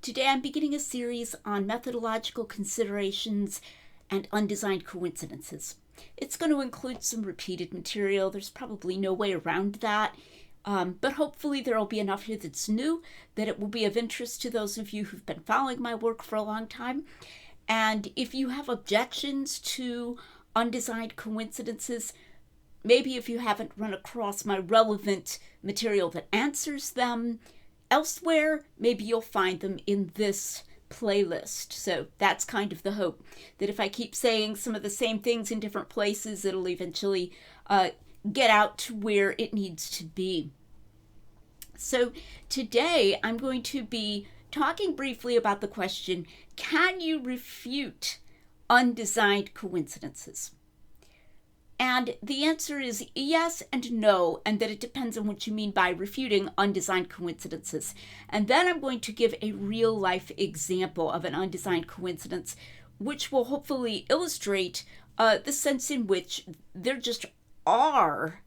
Today I'm beginning a series on methodological considerations and undesigned coincidences. It's going to include some repeated material. There's probably no way around that, but hopefully there will be enough here that's new that it will be of interest to those of you who've been following my work for a long time. And if you have objections to undesigned coincidences, maybe if you haven't run across my relevant material that answers them elsewhere, maybe you'll find them in this playlist. So that's kind of the hope, that if I keep saying some of the same things in different places, it'll eventually get out to where it needs to be. So today I'm going to be talking briefly about the question, can you refute undesigned coincidences? And the answer is yes and no, and that it depends on what you mean by refuting undesigned coincidences. And then I'm going to give a real-life example of an undesigned coincidence, which will hopefully illustrate the sense in which there just are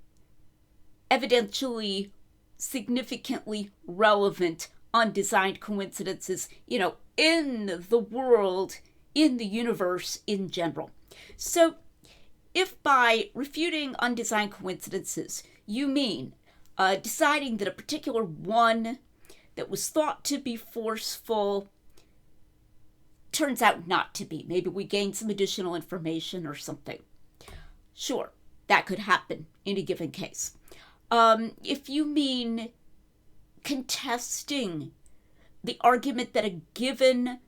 evidentially significantly relevant undesigned coincidences, in the world, in the universe in general. So if by refuting undesigned coincidences, you mean deciding that a particular one that was thought to be forceful turns out not to be, maybe we gain some additional information or something. Sure, that could happen in a given case. If you mean contesting the argument that a given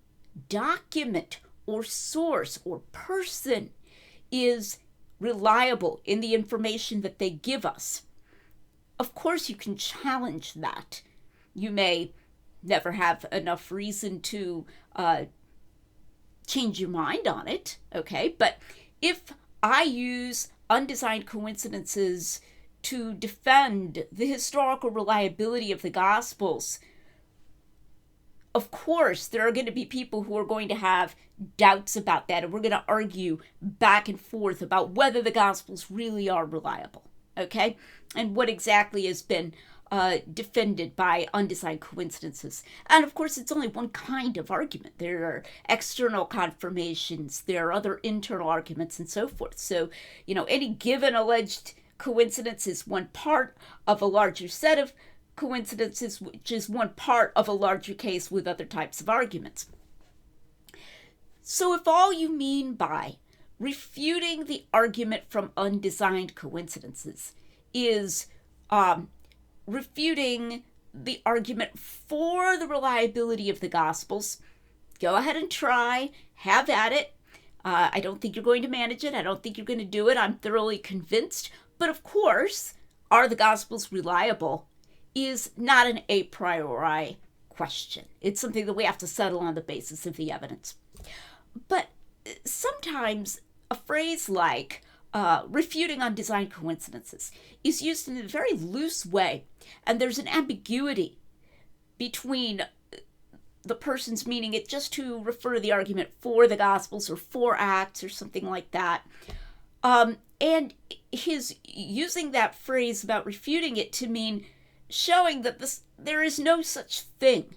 document or source or person is reliable in the information that they give us, of course you can challenge that. You may never have enough reason to change your mind on it, okay? But if I use undesigned coincidences to defend the historical reliability of the Gospels, of course, there are going to be people who are going to have doubts about that, and we're going to argue back and forth about whether the Gospels really are reliable, okay? And what exactly has been defended by undesigned coincidences. And of course, it's only one kind of argument. There are external confirmations, there are other internal arguments, and so forth. So, any given alleged coincidence is one part of a larger set of coincidences, which is one part of a larger case with other types of arguments. So if all you mean by refuting the argument from undesigned coincidences is refuting the argument for the reliability of the Gospels, go ahead and try, have at it. I don't think you're going to manage it. I don't think you're going to do it. I'm thoroughly convinced. But of course, are the Gospels reliable is not an a priori question. It's something that we have to settle on the basis of the evidence. But sometimes a phrase like refuting undesigned coincidences is used in a very loose way, and there's an ambiguity between the person's meaning it just to refer to the argument for the Gospels or for Acts or something like that. And his using that phrase about refuting it to mean showing that there is no such thing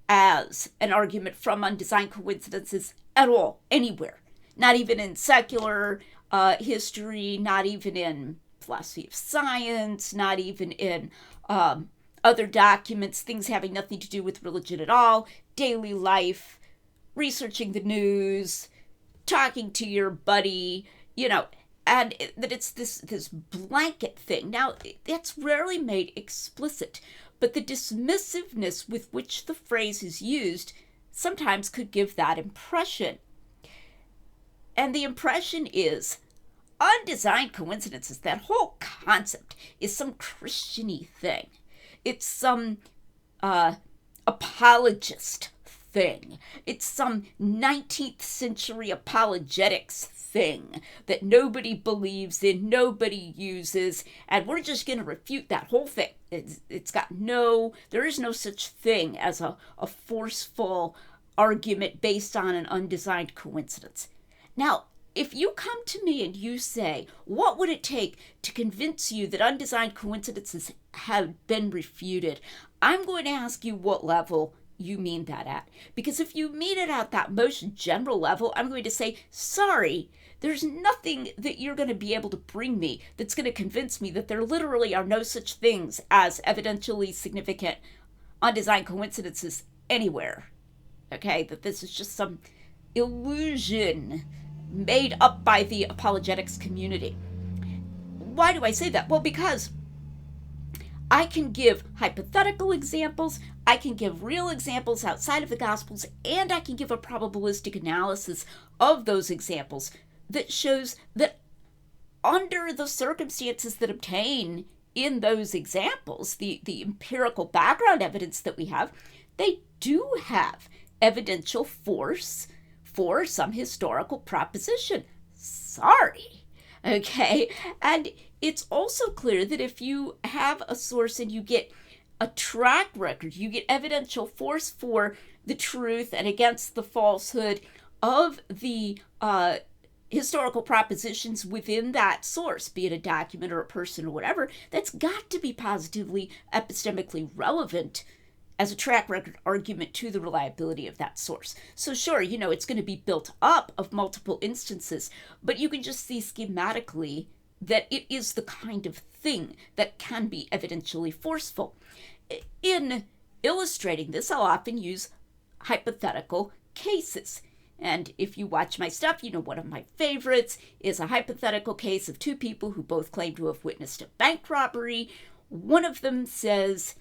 as an argument from undesigned coincidences at all, anywhere. Not even in secular history, not even in philosophy of science, not even in other documents, things having nothing to do with religion at all, daily life, researching the news, talking to your buddy, and that it's this blanket thing. Now, that's rarely made explicit, but the dismissiveness with which the phrase is used sometimes could give that impression. And the impression is undesigned coincidences, that whole concept is some Christian-y thing. It's some apologist thing. It's some 19th century apologetics thing that nobody believes in, nobody uses, and we're just going to refute that whole thing. There is no such thing as a forceful argument based on an undesigned coincidence. Now, if you come to me and you say, what would it take to convince you that undesigned coincidences have been refuted? I'm going to ask you what level you mean that at. Because if you mean it at that most general level, I'm going to say, sorry, there's nothing that you're going to be able to bring me that's going to convince me that there literally are no such things as evidentially significant undesigned coincidences anywhere. Okay, that this is just some illusion made up by the apologetics community. Why do I say that? Well, because I can give hypothetical examples, I can give real examples outside of the Gospels, and I can give a probabilistic analysis of those examples that shows that under the circumstances that obtain in those examples, the empirical background evidence that we have, they do have evidential force for some historical proposition. Sorry. Okay? And it's also clear that if you have a source and you get a track record, you get evidential force for the truth and against the falsehood of the historical propositions within that source, be it a document or a person or whatever, that's got to be positively epistemically relevant as a track record argument to the reliability of that source. So sure, it's going to be built up of multiple instances, but you can just see schematically that it is the kind of thing that can be evidentially forceful. In illustrating this, I'll often use hypothetical cases. And if you watch my stuff, one of my favorites is a hypothetical case of two people who both claim to have witnessed a bank robbery. One of them says,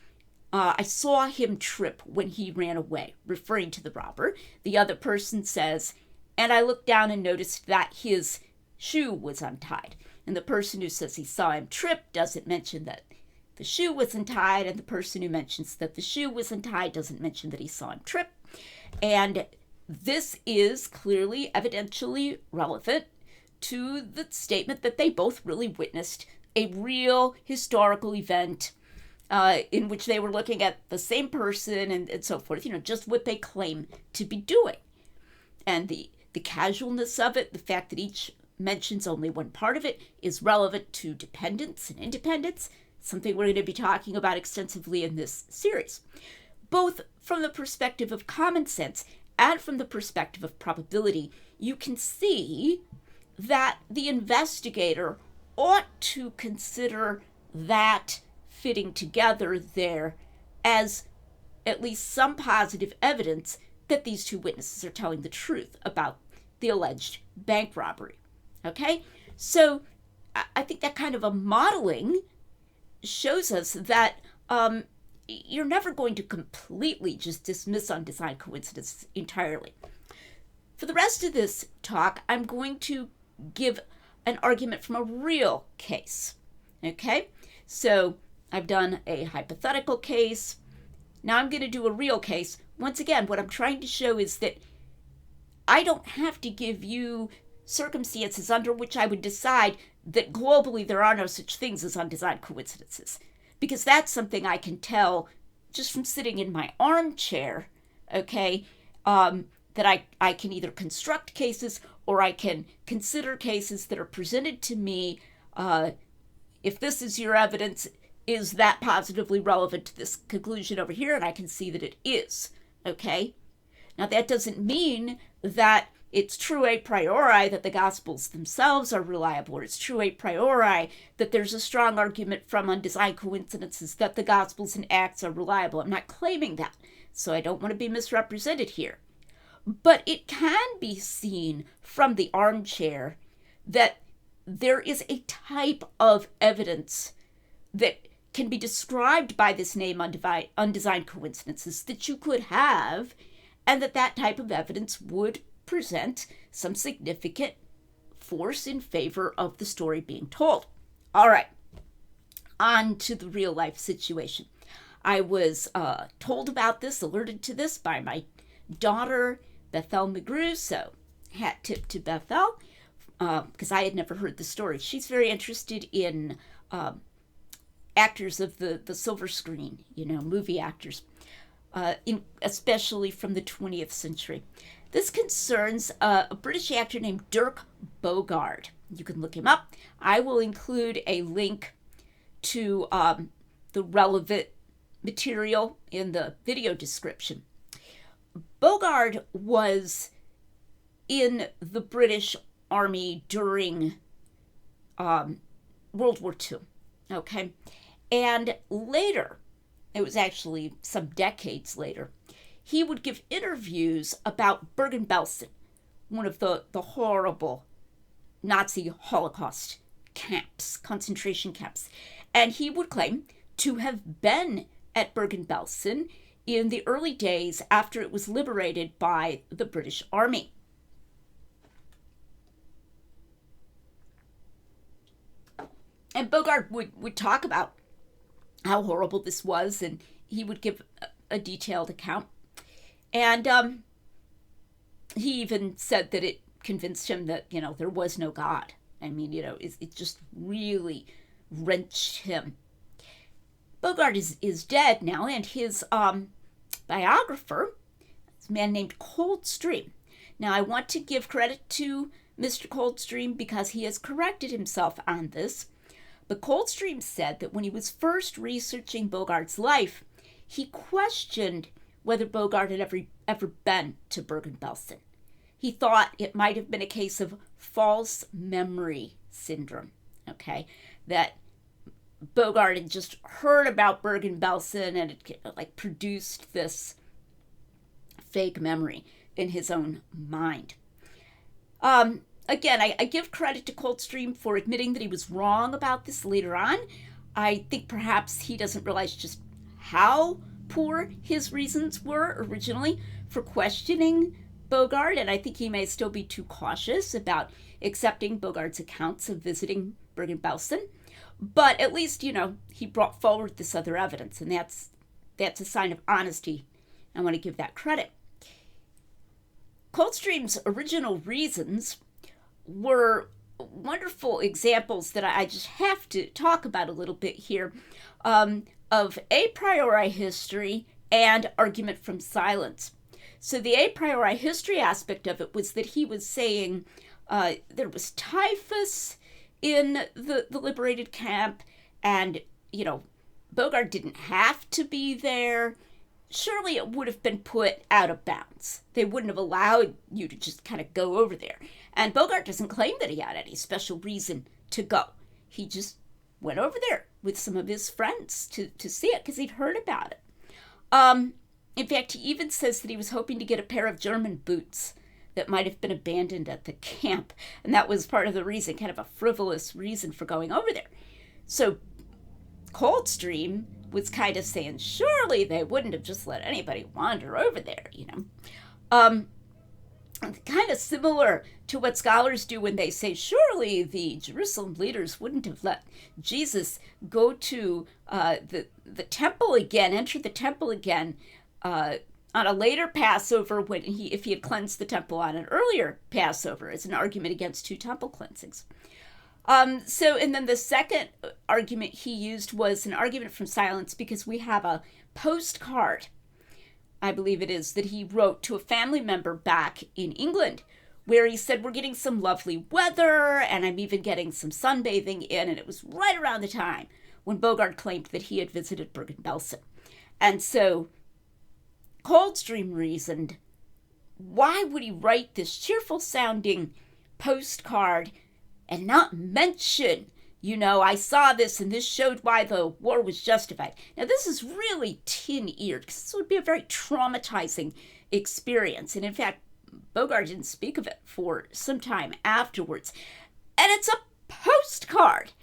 I saw him trip when he ran away, referring to the robber. The other person says, and I looked down and noticed that his shoe was untied. And the person who says he saw him trip doesn't mention that the shoe was untied, and the person who mentions that the shoe was untied doesn't mention that he saw him trip. And this is clearly evidentially relevant to the statement that they both really witnessed a real historical event in which they were looking at the same person and so forth, just what they claim to be doing. And the casualness of it, the fact that each mentions only one part of it, is relevant to dependence and independence, something we're going to be talking about extensively in this series, both from the perspective of common sense and from the perspective of probability. You can see that the investigator ought to consider that fitting together there as at least some positive evidence that these two witnesses are telling the truth about the alleged bank robbery. Okay? So I think that kind of a modeling shows us that you're never going to completely just dismiss undesigned coincidence entirely. For the rest of this talk, I'm going to give an argument from a real case. Okay? So I've done a hypothetical case. Now I'm going to do a real case. Once again, what I'm trying to show is that I don't have to give you circumstances under which I would decide that globally there are no such things as undesigned coincidences, because that's something I can tell just from sitting in my armchair, okay, that I can either construct cases or I can consider cases that are presented to me. If this is your evidence, is that positively relevant to this conclusion over here? And I can see that it is, okay? Now that doesn't mean that it's true a priori that the Gospels themselves are reliable, or it's true a priori that there's a strong argument from undesigned coincidences that the Gospels and Acts are reliable. I'm not claiming that, so I don't want to be misrepresented here. But it can be seen from the armchair that there is a type of evidence that can be described by this name undesigned coincidences that you could have, and that type of evidence would present some significant force in favor of the story being told. All right, on to the real life situation. I was told about this, alerted to this by my daughter, Bethel McGrew, so hat tip to Bethel, because I had never heard the story. She's very interested in actors of the silver screen, movie actors, especially from the 20th century. This concerns a British actor named Dirk Bogard. You can look him up. I will include a link to the relevant material in the video description. Bogard was in the British Army during World War II, okay? And later, it was actually some decades later, he would give interviews about Bergen-Belsen, one of the horrible Nazi Holocaust camps, concentration camps. And he would claim to have been at Bergen-Belsen in the early days after it was liberated by the British Army. And Bogard would talk about how horrible this was, and he would give a detailed account. And he even said that it convinced him that, there was no God. I mean, it just really wrenched him. Bogard is dead now, and his biographer is a man named Coldstream. Now, I want to give credit to Mr. Coldstream because he has corrected himself on this. But Coldstream said that when he was first researching Bogard's life, he questioned whether Bogard had ever been to Bergen-Belsen. He thought it might have been a case of false memory syndrome, okay? That Bogard had just heard about Bergen-Belsen and it produced this fake memory in his own mind. Again, I give credit to Coldstream for admitting that he was wrong about this later on. I think perhaps he doesn't realize just how poor his reasons were originally for questioning Bogard, and I think he may still be too cautious about accepting Bogard's accounts of visiting Bergen-Belsen. But at least, he brought forward this other evidence, and that's a sign of honesty. I want to give that credit. Coldstream's original reasons were wonderful examples that I just have to talk about a little bit here of a priori history and argument from silence. So the a priori history aspect of it was that he was saying there was typhus in the liberated camp, and, Bogard didn't have to be there. Surely it would have been put out of bounds. They wouldn't have allowed you to just kind of go over there. And Bogard doesn't claim that he had any special reason to go. He just went over there with some of his friends to see it because he'd heard about it. In fact, he even says that he was hoping to get a pair of German boots that might have been abandoned at the camp. And that was part of the reason, kind of a frivolous reason for going over there. So Coldstream was kind of saying, surely they wouldn't have just let anybody wander over there, Kind of similar to what scholars do when they say, surely the Jerusalem leaders wouldn't have let Jesus go to the temple again, enter the temple again on a later Passover if he had cleansed the temple on an earlier Passover, as an argument against two temple cleansings. And then the second argument he used was an argument from silence because we have a postcard, I believe it is, that he wrote to a family member back in England where he said, we're getting some lovely weather and I'm even getting some sunbathing in. And it was right around the time when Bogard claimed that he had visited Bergen-Belsen. And so Coldstream reasoned, why would he write this cheerful sounding postcard and not mention, I saw this and this showed why the war was justified. Now, this is really tin-eared because this would be a very traumatizing experience. And in fact, Bogard didn't speak of it for some time afterwards. And it's a postcard.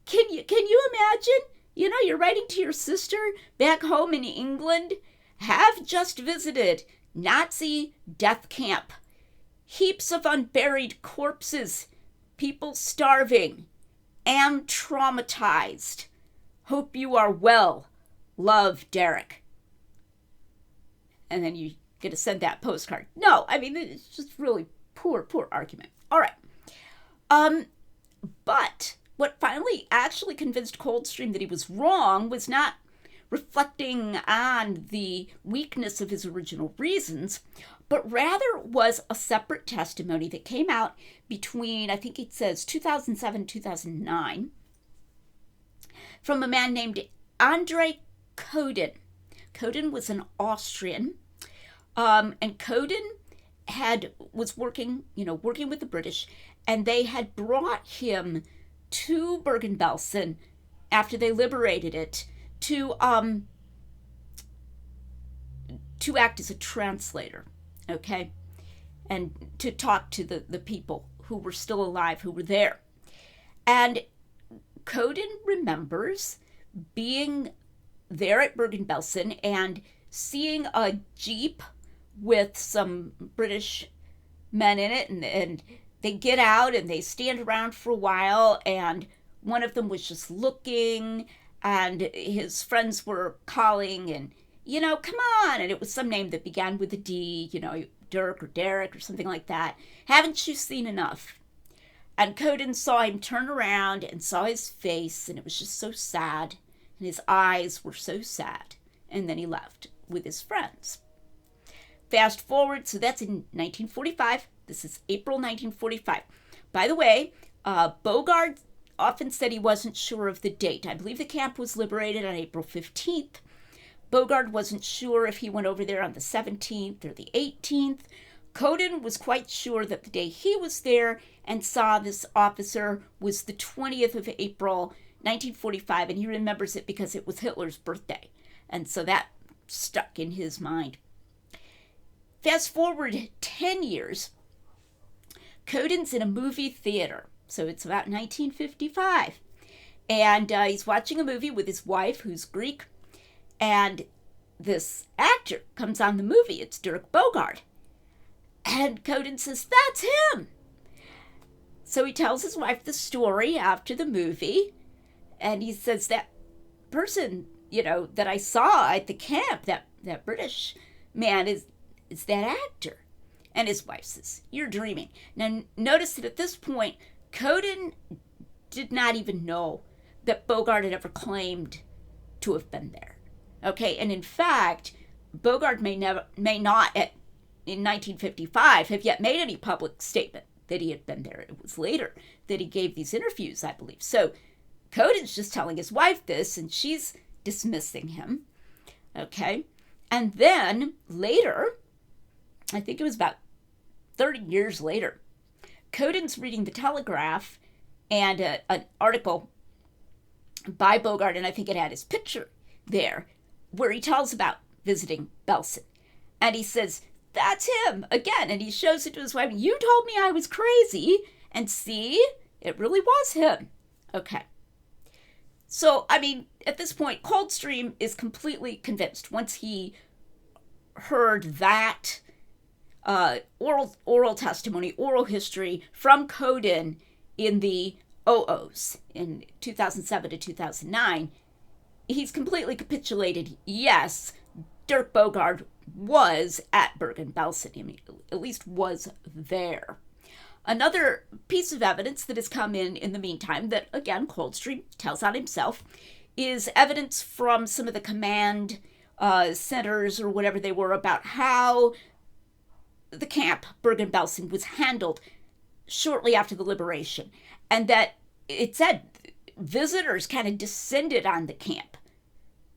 Can you imagine? You're writing to your sister back home in England, have just visited Nazi death camp, heaps of unburied corpses, people starving, am traumatized. Hope you are well. Love, Derek. And then you get to send that postcard. No, it's just really poor argument. All right. But what finally actually convinced Coldstream that he was wrong was not reflecting on the weakness of his original reasons, but rather was a separate testimony that came out between, I think it says 2007, 2009, from a man named Andre Coden. Coden was an Austrian And Coden was working with the British, and they had brought him to Bergen-Belsen after they liberated it to act as a translator, okay, and to talk to the people who were still alive, who were there. And Coden remembers being there at Bergen-Belsen and seeing a jeep with some British men in it, and they get out and they stand around for a while, and one of them was just looking, and his friends were calling, and, come on, and it was some name that began with a D, Dirk or Derek or something like that. Haven't you seen enough? And Coden saw him turn around and saw his face, and it was just so sad, and his eyes were so sad, and then he left with his friends. Fast forward, so that's in 1945. This is April 1945. By the way, Bogard often said he wasn't sure of the date. I believe the camp was liberated on April 15th. Bogard wasn't sure if he went over there on the 17th or the 18th. Coden was quite sure that the day he was there and saw this officer was the 20th of April, 1945, and he remembers it because it was Hitler's birthday. And so that stuck in his mind. Fast forward 10 years, Coden's in a movie theater. So it's about 1955. And he's watching a movie with his wife, who's Greek. And this actor comes on the movie. It's Dirk Bogard. And Coden says, that's him. So he tells his wife the story after the movie. And he says, that person, that I saw at the camp, that British man is that actor. And his wife says, you're dreaming. Now, notice that at this point, Coden did not even know that Bogard had ever claimed to have been there. Okay, and in fact, Bogard may not in 1955 have yet made any public statement that he had been there. It was later that he gave these interviews, I believe. So Coden's just telling his wife this, and she's dismissing him. Okay, and then later, I think it was about 30 years later, Coden's reading the Telegraph and an article by Bogard, and I think it had his picture there, where he tells about visiting Belsen. And he says, that's him again. And he shows it to his wife. You told me I was crazy. And see, it really was him. Okay. So, at this point, Coldstream is completely convinced once he heard that oral testimony, oral history from Coden in the OOs in 2007 to 2009. He's completely capitulated. Yes, Dirk Bogard was at Bergen-Belsen. At least was there. Another piece of evidence that has come in the meantime that, again, Coldstream tells on himself, is evidence from some of the command centers or whatever they were about how the camp, Bergen-Belsen, was handled shortly after the liberation. And that it said visitors kind of descended on the camp.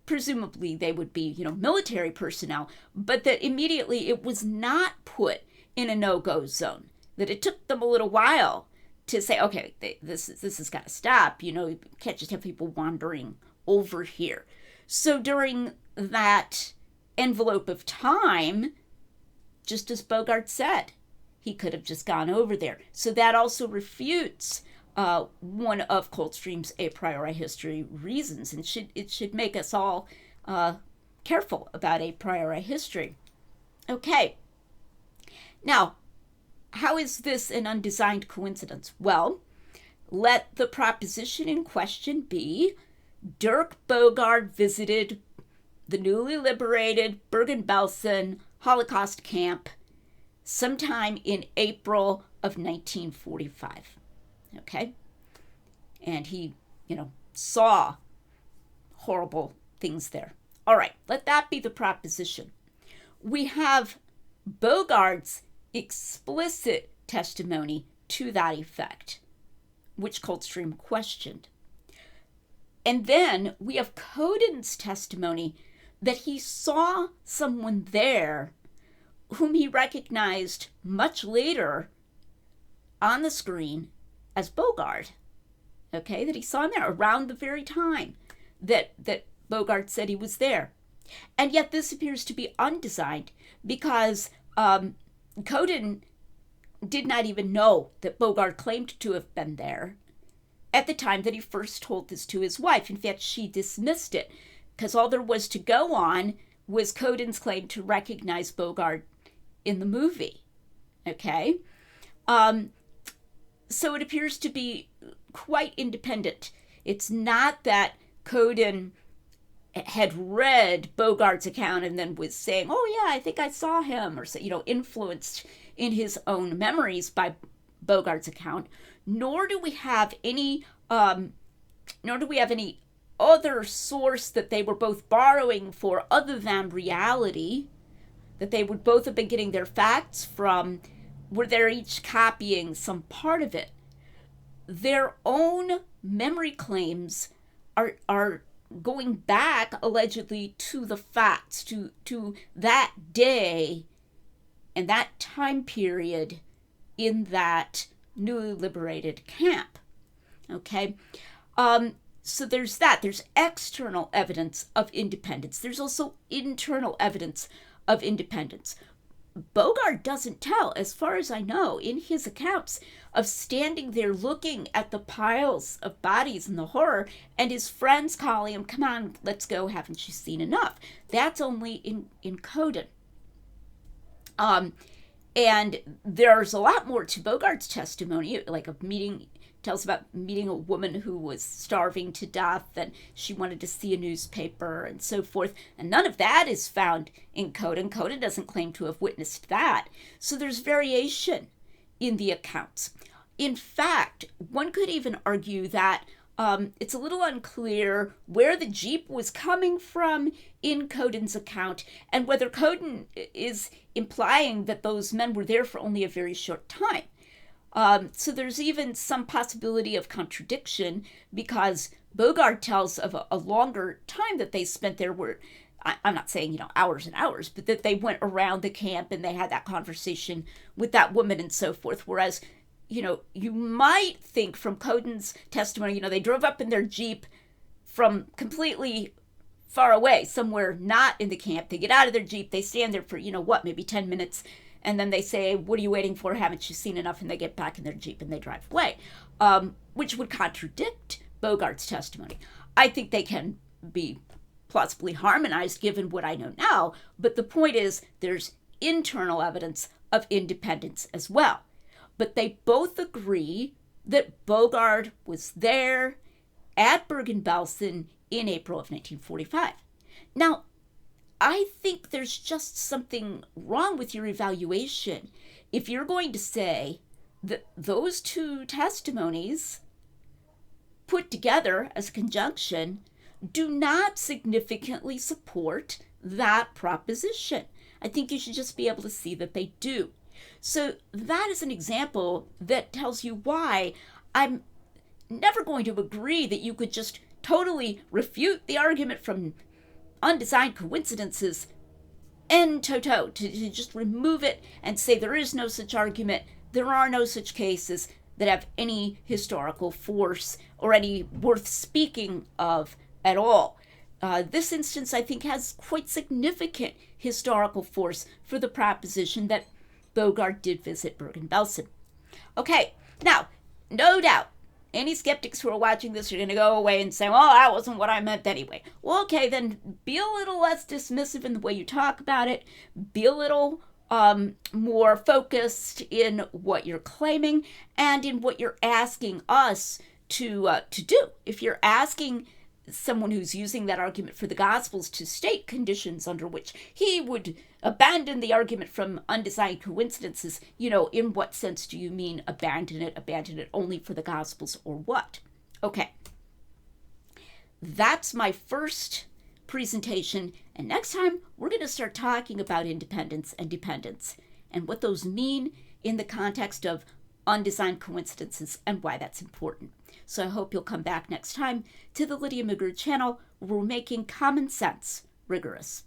Presumably they would be, military personnel, but that immediately it was not put in a no-go zone. That it took them a little while to say, okay, this has got to stop. You can't just have people wandering over here. So during that envelope of time, just as Bogard said, he could have just gone over there. So that also refutes one of Coldstream's a priori history reasons, and it should make us all careful about a priori history. Okay. Now, how is this an undesigned coincidence? Well, let the proposition in question be Dirk Bogard visited the newly liberated Bergen-Belsen Holocaust camp sometime in April of 1945. Okay? And he, saw horrible things there. All right, let that be the proposition. We have Bogard's explicit testimony to that effect, which Coldstream questioned. And then we have Coden's testimony that he saw someone there whom he recognized much later on the screen as Bogard, okay, that he saw him there around the very time that Bogard said he was there. And yet this appears to be undesigned because Coden did not even know that Bogard claimed to have been there at the time that he first told this to his wife. In fact, she dismissed it because all there was to go on was Coden's claim to recognize Bogard in the movie. Okay? So it appears to be quite independent. It's not that Coden had read Bogard's account and then was saying, oh yeah, I think I saw him, or, influenced in his own memories by Bogard's account, nor do we have any other source that they were both borrowing for other than reality, that they would both have been getting their facts from, where they're each copying some part of it. Their own memory claims are going back allegedly to the facts, to that day and that time period in that newly liberated camp. Okay? So there's that. There's external evidence of independence. There's also internal evidence of independence. Bogard doesn't tell, as far as I know, in his accounts, of standing there looking at the piles of bodies and the horror, and his friends calling him, come on, let's go, haven't you seen enough? That's only in Coden. And there's a lot more to Bogard's testimony, like of meeting, tells about meeting a woman who was starving to death and she wanted to see a newspaper and so forth. And none of that is found in Coden. Coden doesn't claim to have witnessed that. So there's variation in the accounts. In fact, one could even argue that it's a little unclear where the Jeep was coming from in Coden's account and whether Coden is implying that those men were there for only a very short time. So there's even some possibility of contradiction because Bogard tells of a longer time that they spent there where, I'm not saying, hours and hours, but that they went around the camp and they had that conversation with that woman and so forth. Whereas, you might think from Coden's testimony, they drove up in their Jeep from completely far away, somewhere not in the camp. They get out of their Jeep, they stand there for, maybe 10 minutes. And then they say, what are you waiting for? Haven't you seen enough? And they get back in their Jeep and they drive away, which would contradict Bogard's testimony. I think they can be plausibly harmonized given what I know now. But the point is there's internal evidence of independence as well. But they both agree that Bogard was there at Bergen-Belsen in April of 1945. Now, I think there's just something wrong with your evaluation if you're going to say that those two testimonies put together as a conjunction do not significantly support that proposition. I think you should just be able to see that they do. So that is an example that tells you why I'm never going to agree that you could just totally refute the argument from undesigned coincidences en toto, to just remove it and say there is no such argument, there are no such cases that have any historical force or any worth speaking of at all. This instance, I think, has quite significant historical force for the proposition that Bogard did visit Bergen-Belsen. Okay, now, no doubt, any skeptics who are watching this are going to go away and say, well, that wasn't what I meant anyway. Well, okay, then be a little less dismissive in the way you talk about it. Be a little more focused in what you're claiming and in what you're asking us to do. If you're asking someone who's using that argument for the Gospels to state conditions under which he would abandon the argument from undesigned coincidences, in what sense do you mean abandon it only for the Gospels or what? Okay. That's my first presentation, and next time we're going to start talking about independence and dependence and what those mean in the context of undesigned coincidences and why that's important. So I hope you'll come back next time to the Lydia Magruder channel where we're making common sense rigorous.